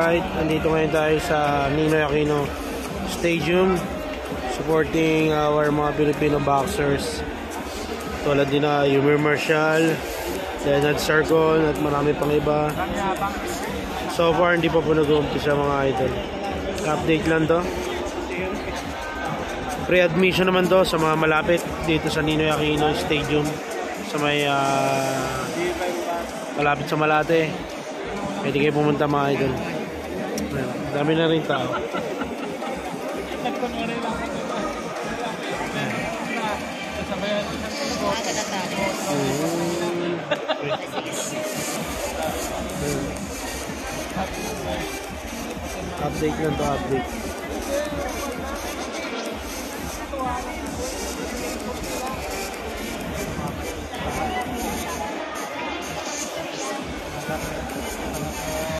Alright, andito ngayon tayo sa Ninoy Aquino Stadium supporting our mga Filipino boxers tulad din na Yumir Marshall, Leonard Sarcon at marami pang iba. So far hindi pa po nag-uumpisa mga idol. Update lang to. Pre-admission naman to sa mga malapit dito sa Ninoy Aquino Stadium sa may malapit sa Malate. Pwede kayo pumunta mga idol. Dami na rin tao. Update lang to, update.